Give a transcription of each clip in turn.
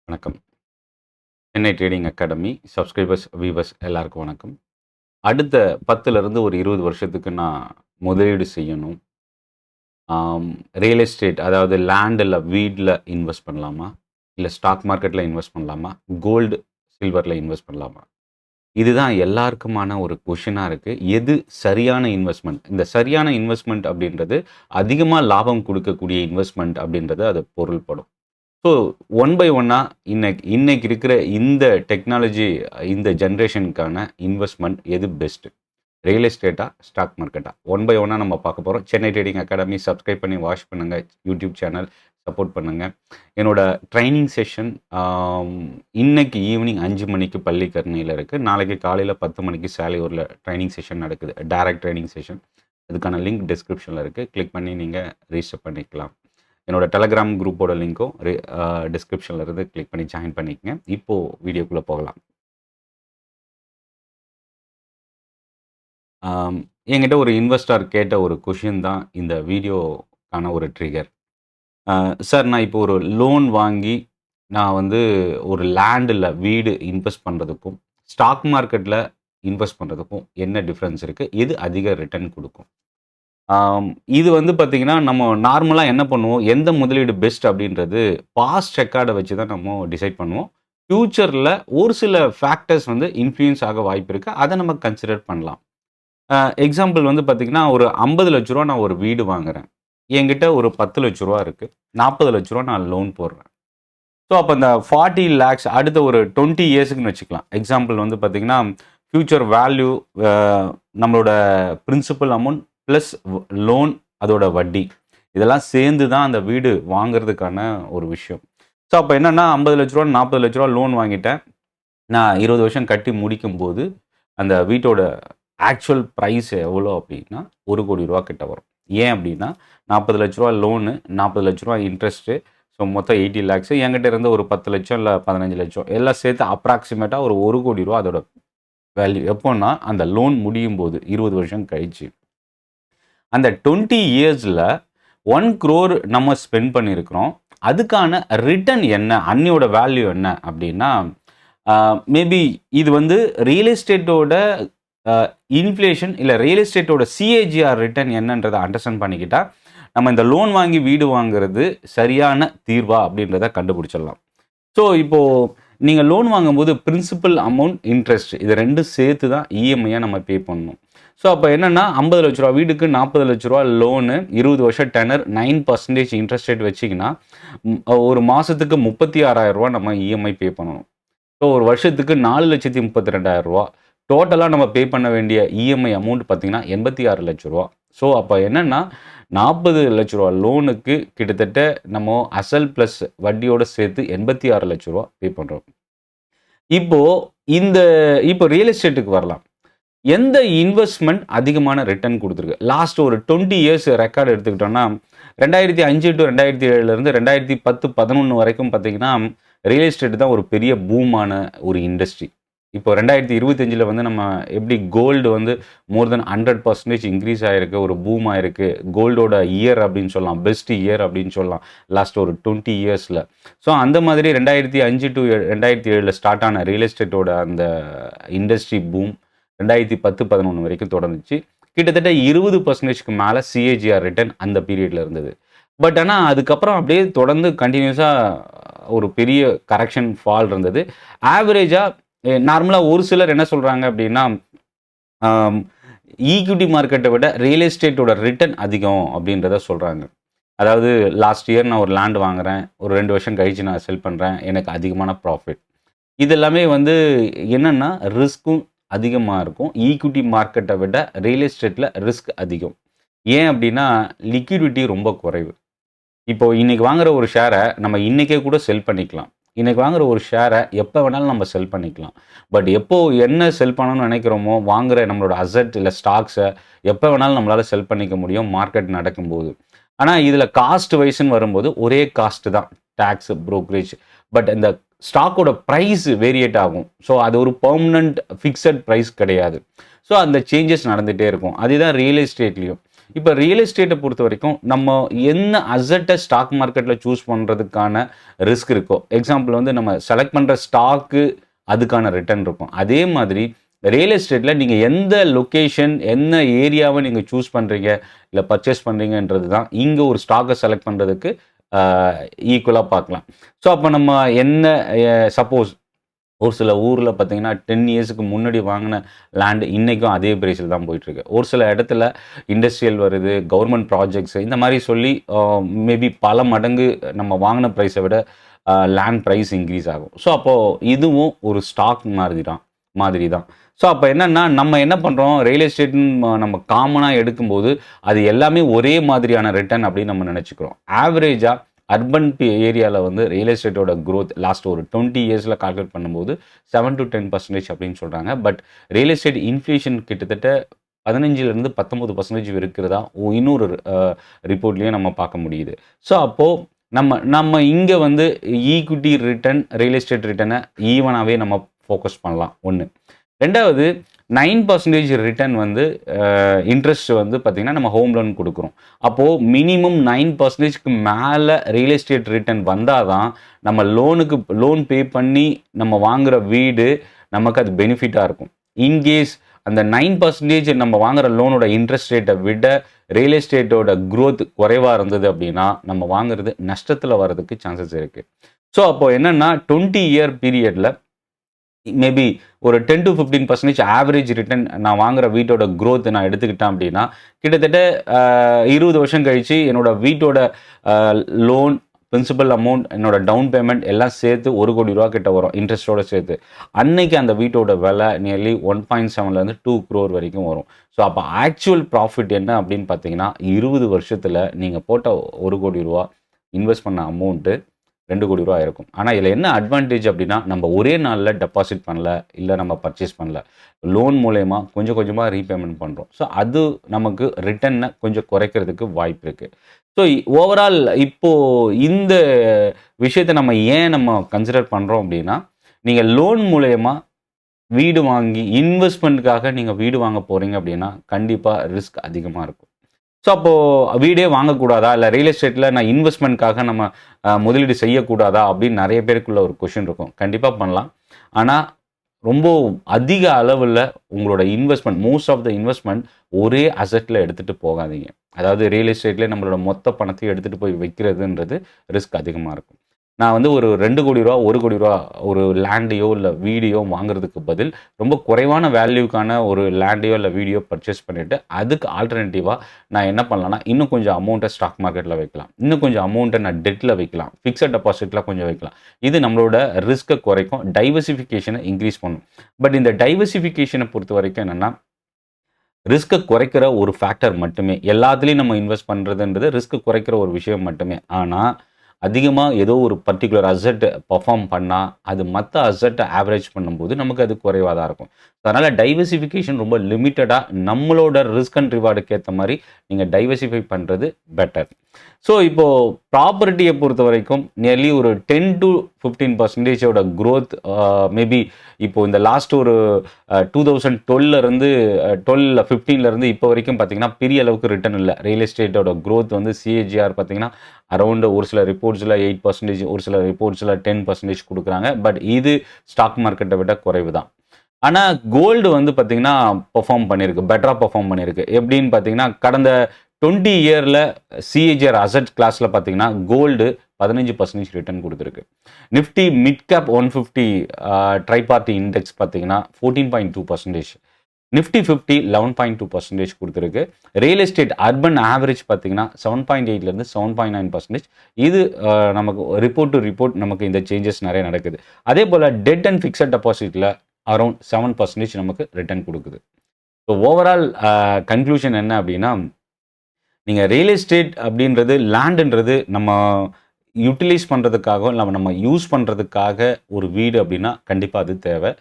வணக்கம். Chennai trading academy subscribers, viewers எல்லாருக்கும் வணக்கம். அடுத்த 10லிருந்து ஒரு 20 வருஷத்துக்கு நான் முதலீடு செய்யணும். ரியல் எஸ்டேட் அதாவது லேண்டில், வீட்ல இன்வெஸ்ட் பண்ணலாமா? இல்ல ஸ்டாக் மார்க்கெட்ல இன்வெஸ்ட் பண்ணலாமா? கோல்டு, சில்வர்ல இன்வெஸ்ட் பண்ணலாமா? இதுதான் எல்லாருக்குமான ஒரு கொஷினா இருக்கு. எது சரியான இன்வெஸ்ட்மெண்ட்? இந்த சரியான இன்வெஸ்ட்மெண்ட் அப்படின்றது அதிகமா லாபம் குடுக்கக்கூடிய இன்வெஸ்ட்மெண்ட் அப்படின்றது அது பொருள்படும். ஸோ, ஒன் பை ஒன்னா இன்னைக்கு இருக்கிற இந்த டெக்னாலஜி, இந்த ஜெனரேஷனுக்கான இன்வெஸ்ட்மெண்ட் எது பெஸ்ட்? ரியல் எஸ்டேட்டா? ஸ்டாக் மார்க்கெட்டா? ஒன் பை ஒன்னா நம்ம பார்க்க போகிறோம். சென்னை ட்ரேடிங் அகாடமி சப்ஸ்கிரைப் பண்ணி வாட்ச் பண்ணுங்க. யூடியூப் சேனல் சப்போர்ட் பண்ணுங்க. என்னோட ட்ரைனிங் செஷன் இன்னைக்கு ஈவினிங் 5 மணிக்கு பள்ளிக்கரணையில் இருக்குது. நாளைக்கு காலையில் 10 மணிக்கு சாலையூரில் ட்ரைனிங் செஷன் நடக்குது. Direct training session. அதுக்கான லிங்க் டிஸ்கிரிப்ஷனில் இருக்குது. கிளிக் பண்ணி நீங்கள் ரிஜிஸ்டர் பண்ணிக்கலாம். என்னோட டெலகிராம் குரூப்போட லிங்க்கும் டிஸ்கிரிப்ஷனில் இருந்து கிளிக் பண்ணி ஜாயின் பண்ணிக்கங்க. இப்போது வீடியோக்குள்ளே போகலாம். என்கிட்ட ஒரு இன்வெஸ்டர் கேட்ட ஒரு கொஷின் தான் இந்த வீடியோக்கான ஒரு ட்ரிகர். சார், நான் இப்போ ஒரு லோன் வாங்கி நான் வந்து ஒரு லேண்டில் வீடு இன்வெஸ்ட் பண்ணுறதுக்கும் ஸ்டாக் மார்க்கெட்டில் இன்வெஸ்ட் பண்ணுறதுக்கும் என்ன டிஃப்ரென்ஸ் இருக்குது? எது அதிக ரிட்டர்ன் கொடுக்கும்? இது வந்து பார்த்தீங்கன்னா, நம்ம நார்மலாக என்ன பண்ணுவோம், எந்த முதலீடு பெஸ்ட் அப்படின்றது பாஸ்ட் ரெக்கார்டை வச்சு தான் நம்ம டிசைட் பண்ணுவோம். ஃப்யூச்சரில் ஒரு சில ஃபேக்டர்ஸ் வந்து இன்ஃப்ளூயன்ஸ் ஆக வாய்ப்பு இருக்குது. அதை நம்ம கன்சிடர் பண்ணலாம். எக்ஸாம்பிள் வந்து பார்த்தீங்கன்னா, ஒரு 50 லட்ச ரூபா நான் ஒரு வீடு வாங்குறேன். என்கிட்ட ஒரு 10 லட்ச ரூபா இருக்குது. 40 லட்ச ரூபா நான் லோன் போடுறேன். ஸோ, அப்போ இந்த 40 லேக்ஸ் அடுத்த ஒரு 20 இயர்ஸுக்குன்னு வச்சுக்கலாம். எக்ஸாம்பிள் வந்து பார்த்தீங்கன்னா, ஃப்யூச்சர் வேல்யூ, நம்மளோட பிரின்சிபல் அமௌண்ட் ப்ளஸ் லோன், அதோட வட்டி, இதெல்லாம் சேர்ந்து தான் அந்த வீடு வாங்குறதுக்கான ஒரு விஷயம். ஸோ, அப்போ என்னென்னா 50 லட்ச ரூபா 40 லட்ச ரூபா லோன் வாங்கிட்டேன். நான் 20 வருஷம் கட்டி முடிக்கும்போது அந்த வீட்டோட ஆக்சுவல் ப்ரைஸ் எவ்வளோ அப்படின்னா 1 கோடி ரூபா கிட்ட வரும். ஏன் அப்படின்னா 40 லட்ச ரூபா லோனு, 40 லட்ச ரூபா இன்ட்ரெஸ்ட்டு, ஸோ மொத்தம் 80 லேக்ஸு. என்கிட்ட இருந்து ஒரு 10 லட்சம் இல்லை 15 லட்சம் எல்லாம் சேர்த்து அப்ராக்சிமேட்டாக ஒரு 1 கோடி ரூபா அதோட வேல்யூ. எப்போன்னா அந்த லோன் முடியும் போது 20 வருஷம் கழிச்சு. அந்த 20 இயர்ஸில் 1 crore நம்ம ஸ்பெண்ட் பண்ணியிருக்கிறோம். அதுக்கான ரிட்டர்ன் என்ன, அன்னியோட வேல்யூ என்ன அப்படின்னா, மேபி இது வந்து ரியல் எஸ்டேட்டோட இன்ஃப்ளேஷன் இல்லை ரியல் எஸ்டேட்டோட சிஏஜிஆர் ரிட்டர்ன் என்னன்றதை அண்டர்ஸ்டாண்ட் பண்ணிக்கிட்டா நம்ம இந்த லோன் வாங்கி வீடு வாங்குறது சரியான தீர்வா அப்படின்றத கண்டுபிடிச்சிடலாம். ஸோ, இப்போது நீங்கள் லோன் வாங்கும்போது பிரின்சிபல் அமௌண்ட், இன்ட்ரெஸ்ட், இது ரெண்டும் சேர்த்து தான் இஎம்ஐயாக நம்ம பே பண்ணணும். ஸோ, அப்போ என்னென்னா 50 லட்ச ரூபா வீடுக்கு 40 லட்ச ரூபா லோனு, 20 வருஷம் டெனர், 9% இன்ட்ரெஸ்ட் ரேட் வச்சிங்கன்னா ஒரு மாதத்துக்கு 36,000 ரூபா நம்ம இஎம்ஐ பே பண்ணணும். ஸோ, ஒரு வருஷத்துக்கு 4,32,000 ரூபா. டோட்டலாக நம்ம பே பண்ண வேண்டிய இஎம்ஐ அமௌண்ட் பார்த்தீங்கன்னா 86 லட்ச ரூபா. ஸோ, அப்போ என்னென்னா 40 லட்ச ரூபா லோனுக்கு கிட்டத்தட்ட நம்ம அசல் ப்ளஸ் வட்டியோடு சேர்த்து 86 லட்ச ரூபா பே பண்ணுறோம். இப்போ ரியல் எஸ்டேட்டுக்கு வரலாம். எந்த இன்வெஸ்ட்மெண்ட் அதிகமான ரிட்டர்ன் கொடுத்துருக்கு? லாஸ்ட் ஒரு 20 இயர்ஸ் ரெக்கார்டு எடுத்துக்கிட்டோம்னா 2005 டு 2007 2010, 11 வரைக்கும் பார்த்தீங்கன்னா ரியல் எஸ்டேட் தான் ஒரு பெரிய பூமான ஒரு இண்டஸ்ட்ரி. இப்போ 2025 வந்து நம்ம எப்படி கோல்டு வந்து மோர் தென் 100% இன்க்ரீஸ் ஆகிருக்கு, ஒரு பூம் ஆகிருக்கு. கோல்டோட இயர் அப்படின்னு சொல்லலாம், பெஸ்ட் இயர் அப்படின்னு சொல்லலாம் லாஸ்ட் ஒரு 20 இயர்ஸில். ஸோ, அந்த மாதிரி 2005 டு 2007 ஸ்டார்ட் ஆன ரியல் எஸ்டேட்டோட அந்த இண்டஸ்ட்ரி பூம் 2010, 11 வரைக்கும் தொடர்ந்துச்சு. கிட்டத்தட்ட 20%க்கு மேலே சிஏஜிஆர் ரிட்டர்ன் அந்த பீரியடில் இருந்தது. பட் ஆனால் அதுக்கப்புறம் அப்படியே தொடர்ந்து கண்டினியூஸாக ஒரு பெரிய கரெக்ஷன் ஃபால் இருந்தது. ஆவரேஜாக நார்மலாக ஒரு சிலர் என்ன சொல்கிறாங்க அப்படின்னா, ஈக்விட்டி மார்க்கெட்டை விட ரியல் எஸ்டேட்டோட ரிட்டர்ன் அதிகம் அப்படின்றத சொல்கிறாங்க. அதாவது லாஸ்ட் இயர் நான் ஒரு லேண்ட் வாங்குகிறேன், ஒரு 2 வருஷம் கழிச்சு நான் செல் பண்ணுறேன், எனக்கு அதிகமான ப்ராஃபிட். இது எல்லாமே வந்து என்னென்னா ரிஸ்க்கும் அதிகமாக இருக்கும். ஈக்விட்டி மார்க்கெட்டை விட ரியல் எஸ்டேட்டில் ரிஸ்க் அதிகம். ஏன் அப்படின்னா லிக்விடிட்டி ரொம்ப குறைவு. இப்போது இன்றைக்கி வாங்குகிற ஒரு ஷேரை நம்ம இன்றைக்கே கூட செல் பண்ணிக்கலாம். இன்றைக்கி வாங்குகிற ஒரு ஷேரை எப்போ வேணாலும் நம்ம செல் பண்ணிக்கலாம். பட் எப்போது என்ன செல் பண்ணணும்னு நினைக்கிறோமோ, வாங்குகிற நம்மளோட அசட் இல்லை ஸ்டாக்ஸை எப்போ வேணாலும் நம்மளால் செல் பண்ணிக்க முடியும் மார்க்கெட் நடக்கும்போது. ஆனால் இதில் காஸ்ட் வைஸ்ன்னு வரும்போது ஒரே காஸ்ட்டு தான், டேக்ஸ், ப்ரோக்கரேஜ். பட் இந்த ஸ்டாக்கோட ப்ரைஸ் வேரியேட் ஆகும். ஸோ, அது ஒரு பெர்மனண்ட் ஃபிக்ஸட் ப்ரைஸ் கிடையாது. ஸோ, அந்த சேஞ்சஸ் நடந்துகிட்டே இருக்கும். அதுதான் ரியல் எஸ்டேட்லேயும். இப்போ ரியல் எஸ்டேட்டை பொறுத்த வரைக்கும் நம்ம என்ன அசட்டை ஸ்டாக் மார்க்கெட்டில் சூஸ் பண்ணுறதுக்கான ரிஸ்க் இருக்கோ, எக்ஸாம்பிள் வந்து நம்ம செலக்ட் பண்ணுற ஸ்டாக்கு அதுக்கான ரிட்டர்ன் இருக்கும். அதே மாதிரி ரியல் எஸ்டேட்டில் நீங்கள் எந்த லொக்கேஷன், என்ன ஏரியாவை நீங்கள் சூஸ் பண்ணுறீங்க, இல்லை பர்ச்சேஸ் பண்ணுறீங்கன்றது தான் இங்கே ஒரு ஸ்டாக்கை செலக்ட் பண்ணுறதுக்கு ஈக்குவலாக பார்க்கலாம். ஸோ அப்போ நம்ம என்ன சப்போஸ் ஒரு சில ஊரில் பார்த்தீங்கன்னா 10 இயர்ஸுக்கு முன்னாடி வாங்கின லேண்டு இன்றைக்கும் அதே ப்ரைஸில் தான் போயிட்டுருக்கு. ஒரு சில இடத்துல இண்டஸ்ட்ரியல் வருது, கவர்மெண்ட் ப்ராஜெக்ட்ஸு இந்த மாதிரி சொல்லி மேபி பல மடங்கு நம்ம வாங்கின ப்ரைஸை விட லேண்ட் ப்ரைஸ் இன்க்ரீஸ் ஆகும். ஸோ அப்போது இதுவும் ஒரு ஸ்டாக் மாதிரி தான். ஸோ அப்போ என்னென்னா நம்ம என்ன பண்ணுறோம், ரியல் எஸ்டேட்னு நம்ம காமனாக எடுக்கும்போது அது எல்லாமே ஒரே மாதிரியான ரிட்டர்ன் அப்படின்னு நம்ம நினச்சிக்கிறோம். ஆவரேஜாக அர்பன் ஏரியாவில் வந்து ரியல் எஸ்டேட்டோட க்ரோத் லாஸ்ட் ஒரு 20 இயர்ஸில் கால்குலேட் பண்ணும்போது 7 to 10% அப்படின்னு சொல்கிறாங்க. பட் ரியல் எஸ்டேட் இன்ஃப்ளேஷன் கிட்டத்தட்ட 15% 19% இருக்கிறதா இன்னொரு ரிப்போர்ட்லேயும் நம்ம பார்க்க முடியுது. ஸோ அப்போது நம்ம இங்கே வந்து ஈக்விட்டி ரிட்டர்ன், ரியல் எஸ்டேட் ரிட்டர்னை ஈவனாகவே நம்ம ஃபோக்கஸ் பண்ணலாம். ஒன்று. ரெண்டாவது 9% ரிட்டர்ன் வந்து இன்ட்ரெஸ்ட் வந்து பார்த்திங்கன்னா நம்ம ஹோம் லோன் கொடுக்குறோம். அப்போது மினிமம் 9%க்கு மேலே ரியல் எஸ்டேட் ரிட்டர்ன் வந்தால் தான் நம்ம லோன் பே பண்ணி நம்ம வாங்குகிற வீடு நமக்கு அது பெனிஃபிட்டாக இருக்கும். இன்கேஸ் அந்த 9% நம்ம வாங்குகிற லோனோட இன்ட்ரெஸ்ட் ரேட்டை விட ரியல் எஸ்டேட்டோட க்ரோத் குறைவாக இருந்தது அப்படின்னா நம்ம வாங்குறது நஷ்டத்தில் வர்றதுக்கு சான்சஸ் இருக்குது. ஸோ அப்போது என்னென்னா 20 இயர் பீரியடில் மேபி ஒரு 10 to 15% ஆவரேஜ் ரிட்டர்ன் நான் வாங்குகிற வீட்டோட க்ரோத் நான் எடுத்துக்கிட்டேன் அப்படின்னா கிட்டத்தட்ட 20 வருஷம் கழித்து என்னோட வீட்டோட லோன், பிரின்சிபல் அமௌண்ட், என்னோட டவுன் பேமெண்ட் எல்லாம் சேர்த்து 1 கோடி ரூபா கிட்ட வரும் இன்ட்ரெஸ்ட்டோட சேர்த்து. அன்னைக்கு அந்த வீட்டோட விலை நியர்லி 1.7 to 2 crore வரைக்கும் வரும். ஸோ அப்போ ஆக்சுவல் ப்ராஃபிட் என்ன அப்படின்னு பார்த்தீங்கன்னா 20 வருஷத்தில் நீங்கள் போட்ட 1 கோடி ரூபா இன்வெஸ்ட் பண்ண அமௌண்ட்டு 2 கோடி ரூபா இருக்கும். ஆனால் இதில் என்ன அட்வான்டேஜ் அப்படின்னா நம்ம ஒரே நாளில் டெபாசிட் பண்ணல, இல்லை நம்ம பர்ச்சேஸ் பண்ணல, லோன் மூலயமா கொஞ்சம் கொஞ்சமாக ரீபேமெண்ட் பண்ணுறோம். ஸோ அது நமக்கு ரிட்டர்னை கொஞ்சம் குறைக்கிறதுக்கு வாய்ப்பு இருக்குது. ஸோ ஓவரால் இப்போது இந்த விஷயத்தை நம்ம கன்சிடர் பண்ணுறோம் அப்படின்னா, நீங்கள் லோன் மூலயமா வீடு வாங்கி இன்வெஸ்ட்மெண்ட்டுக்காக நீங்கள் வீடு வாங்க போகிறீங்க அப்படின்னா கண்டிப்பாக ரிஸ்க் அதிகமாக இருக்கும். ஸோ அப்போது வீடே வாங்கக்கூடாதா, இல்லை ரியல் எஸ்டேட்டில் நான் இன்வெஸ்ட்மெண்ட்காக நம்ம முதலீடு செய்யக்கூடாதா அப்படின்னு நிறைய பேருக்குள்ள ஒரு கொஷின் இருக்கும். கண்டிப்பாக பண்ணலாம். ஆனால் ரொம்ப அதிக அளவில் உங்களோட investment, most of the investment ஒரே அசட்டில் எடுத்துகிட்டு போகாதீங்க. அதாவது ரியல் எஸ்டேட்லேயே நம்மளோட மொத்த பணத்தையும் எடுத்துகிட்டு போய் வைக்கிறதுன்றது ரிஸ்க் அதிகமாக இருக்கும். நான் வந்து ஒரு 2 கோடி ரூபா 1 கோடி ரூபா ஒரு லேண்டையோ இல்லை வீடியோ வாங்குறதுக்கு பதில் ரொம்ப குறைவான வேல்யூக்கான ஒரு லேண்டையோ இல்லை வீடியோ பர்ச்சேஸ் பண்ணிவிட்டு அதுக்கு ஆல்டர்னேட்டிவாக நான் என்ன பண்ணலாம்னா இன்னும் கொஞ்சம் அமௌண்ட்டை ஸ்டாக் மார்க்கெட்டில் வைக்கலாம், இன்னும் கொஞ்சம் அமௌண்ட்டை நான் டெட்டில் வைக்கலாம், ஃபிக்ஸட் டெபாசிட்டில் கொஞ்சம் வைக்கலாம். இது நம்மளோட ரிஸ்க்கை குறைக்கும், டைவர்சிஃபிகேஷனை இன்க்ரீஸ் பண்ணும். பட் இந்த டைவர்சிஃபிகேஷனை பொறுத்த வரைக்கும் என்னென்னா ரிஸ்க்கை குறைக்கிற ஒரு ஃபேக்டர் மட்டுமே. எல்லாத்துலேயும் நம்ம இன்வெஸ்ட் பண்ணுறதுன்றது ரிஸ்க்கு குறைக்கிற ஒரு விஷயம் மட்டுமே. ஆனால் அதிகமாக ஏதோ ஒரு பர்டிகுலர் அசெட் பர்ஃபார்ம் பண்ணால் அது மற்ற அசெட்டை ஆவரேஜ் பண்ணும்போது நமக்கு அது குறைவாக தான் இருக்கும். அதனால் டைவர்சிஃபிகேஷன் ரொம்ப லிமிட்டடாக நம்மளோட ரிஸ்க் அண்ட் ரிவார்டுக்கு ஏற்ற மாதிரி நீங்கள் டைவர்சிஃபை பண்ணுறது பெட்டர். ஸோ இப்போது ப்ராப்பர்ட்டியை பொறுத்த வரைக்கும் நியர்லி ஒரு 10 to 15% க்ரோத் மேபி இப்போது இந்த லாஸ்ட் ஒரு 2012 15 இப்போ வரைக்கும் பார்த்திங்கன்னா பெரிய அளவுக்கு ரிட்டர்ன் இல்லை. ரியல் எஸ்டேட்டோட க்ரோத் வந்து சிஏஜிஆர் பார்த்திங்கன்னா அரௌண்ட் ஒரு சில ரிப்போர்ட்ஸில் 8%, ஒரு சில ரிப்போர்ட்ஸில் 10% கொடுக்குறாங்க. பட் இது ஸ்டாக் மார்க்கெட்டை விட குறைவு தான். ஆனால் கோல்டு வந்து பார்த்திங்கன்னா பெர்ஃபார்ம் பண்ணியிருக்கு, பெட்டராக பெர்ஃபார்ம் பண்ணியிருக்கு. எப்படின்னு பார்த்தீங்கன்னா கடந்த 20 இயரில் சிஏஜிஆர் அசட் கிளாஸில் பார்த்தீங்கன்னா கோல்டு 15% ரிட்டர்ன் கொடுத்துருக்கு. நிஃப்டி மிட் கேப் 150 ட்ரைபார்ட்டி இண்டெக்ஸ் பார்த்தீங்கன்னா 14.2%, நிஃப்டி 50 11.2% கொடுத்துருக்கு. ரியல் எஸ்டேட் அர்பன் ஆவரேஜ் பார்த்தீங்கன்னா 7.8லேருந்து 7.9%. இது நமக்கு ரிப்போர்ட் டு ரிப்போர்ட் நமக்கு இந்த சேஞ்சஸ் நிறைய நடக்குது. அதே போல் டெட் அண்ட் ஃபிக்ஸட் டெபாசிட்டில் அரௌண்ட் 7% நமக்கு ரிட்டர்ன் கொடுக்குது. ஸோ ஓவரால் கன்க்ளூஷன் என்ன அப்படின்னா, நீங்கள் ரியல் எஸ்டேட் அப்படின்றது லேண்டுன்றது நம்ம யூட்டிலைஸ் பண்ணுறதுக்காக இல்லை நம்ம யூஸ் பண்ணுறதுக்காக ஒரு வீடு அப்படின்னா கண்டிப்பாக அது தேவை.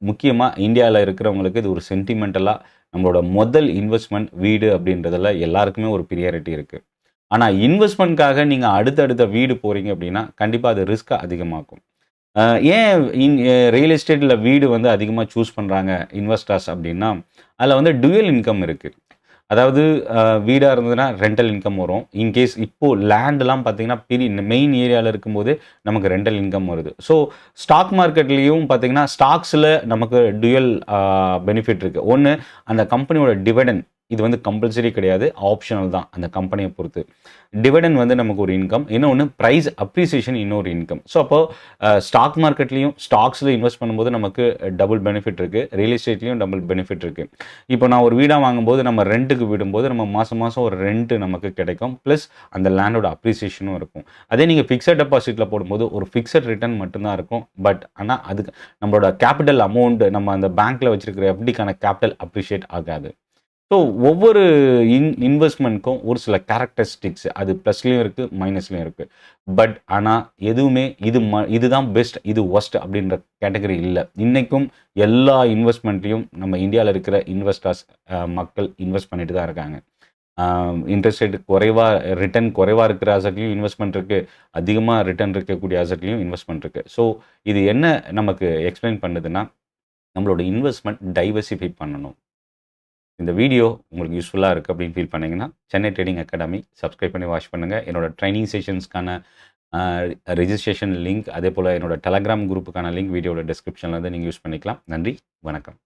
முக்கியமாக இந்தியாவில் இருக்கிறவங்களுக்கு இது ஒரு சென்டிமெண்டலாக நம்மளோட முதல் இன்வெஸ்ட்மெண்ட் வீடு அப்படின்றதில் எல்லாருக்குமே ஒரு ப்ரியாரிட்டி இருக்குது. ஆனால் இன்வெஸ்ட்மெண்ட்காக நீங்கள் அடுத்தடுத்த வீடு போகிறீங்க அப்படின்னா கண்டிப்பாக அது ரிஸ்க்கை அதிகமாக்கும். ஏன் ரியல் எஸ்டேட்டில் வீடு வந்து அதிகமாக சூஸ் பண்ணுறாங்க இன்வெஸ்டர்ஸ் அப்படின்னா அதில் வந்து டுயல் இன்கம் இருக்குது. அதாவது வீடா இருந்ததுன்னா ரெண்டல் இன்கம் வரும். இன்கேஸ் இப்போ லேண்ட்லாம் பார்த்தீங்கன்னா, மெயின் ஏரியால இருக்கும்போது நமக்கு ரெண்டல் இன்கம் வருது. ஸோ ஸ்டாக் மார்க்கெட்லயும் பார்த்தீங்கன்னா, ஸ்டாக்ஸ்ல நமக்கு டூயல் பெனிஃபிட் இருக்கு. ஒண்ணு அந்த கம்பெனியோட டிவிடெண்ட் இது வந்து கம்பல்சரி கிடையாது. ஆப்ஷனல் தான் அந்த கம்பெனிய பொறுத்து. டிவிடெண்ட் வந்து நமக்கு ஒரு இன்கம். இன்னொன்னு பிரைஸ் அப்ரிசியேஷன் இன்னொரு இன்கம். ஸோ அப்போ ஸ்டாக் மார்க்கெட்லயும் ஸ்டாக்ஸ்ல இன்வெஸ்ட் பண்ணும்போது நமக்கு டபுள் பெனிஃபிட் இருக்கு. ரியல் எஸ்டேட்லயும் டபுள் பெனிஃபிட் இருக்கு. இப்போ நான் ஒரு வீடா வாங்கும்போது நம்ம ரென்ட்டுக்கு விடும்போது நம்ம மாசம் மாசம் ஒரு ரென்ட் நமக்கு கிடைக்கும். பிளஸ் அந்த லேண்டோட அப்ரிசியேஷனும் இருக்கும். அதே நீங்க பிக்ஸட் டெபாசிட்ல போடும்போது ஒரு பிக்ஸட் ரிட்டர்ன் மட்டும் தான் இருக்கும். பட் ஆனா அதுக்கு நம்மளோட கேபிட்டல் அமௌண்ட் நம்ம அந்த பேங்க்ல வச்சிருக்கிற எஃப்டிக்கான கேபிட்டல் அப்ரிஷியேட் ஆகாது. ஸோ ஒவ்வொரு இன்வெஸ்ட்மெண்ட்க்கும் ஒரு சில கேரக்டரிஸ்டிக்ஸ் அது ப்ளஸ்லையும் இருக்குது மைனஸ்லையும் இருக்குது. பட் ஆனால் எதுவுமே இதுதான் பெஸ்ட் இது ஒஸ்ட் அப்படின்ற கேட்டகரி இல்லை. இன்றைக்கும் எல்லா இன்வெஸ்ட்மெண்ட்லையும் நம்ம இந்தியாவில் இருக்கிற இன்வெஸ்டர்ஸ் மக்கள் இன்வெஸ்ட் பண்ணிட்டு தான் இருக்காங்க. இன்ட்ரெஸ்ட் ரேட் குறைவாக ரிட்டர்ன் குறைவாக இருக்கிற அசட்லையும் இன்வெஸ்ட்மெண்ட் இருக்குது. அதிகமாக ரிட்டர்ன் இருக்கக்கூடிய அசட்லையும் இன்வெஸ்ட்மெண்ட் இருக்குது. ஸோ இது என்ன நமக்கு எக்ஸ்பிளைன் பண்ணுதுன்னா நம்மளோட இன்வெஸ்ட்மெண்ட் டைவர்சிஃபை பண்ணணும். இந்த வீடியோ உங்களுக்கு யூஸ்ஃபுல்லாக இருக்குது அப்படின்னு ஃபீல் பண்ணிங்கன்னா சென்னை ட்ரேடிங் அகாடமி சப்ஸ்கிரைப் பண்ணி வாட்ச் பண்ணுங்கள். என்னோட ட்ரைனிங் செஷன்ஸ்க்கான ரெஜிஸ்ட்ரேஷன் லிங்க் அதே போல் என்னோட டெலகிராம் குரூப்புக்கான லிங்க் வீடியோட டிஸ்கிரிப்ஷனில் வந்து நீங்கள் யூஸ் பண்ணிக்கலாம். நன்றி, வணக்கம்.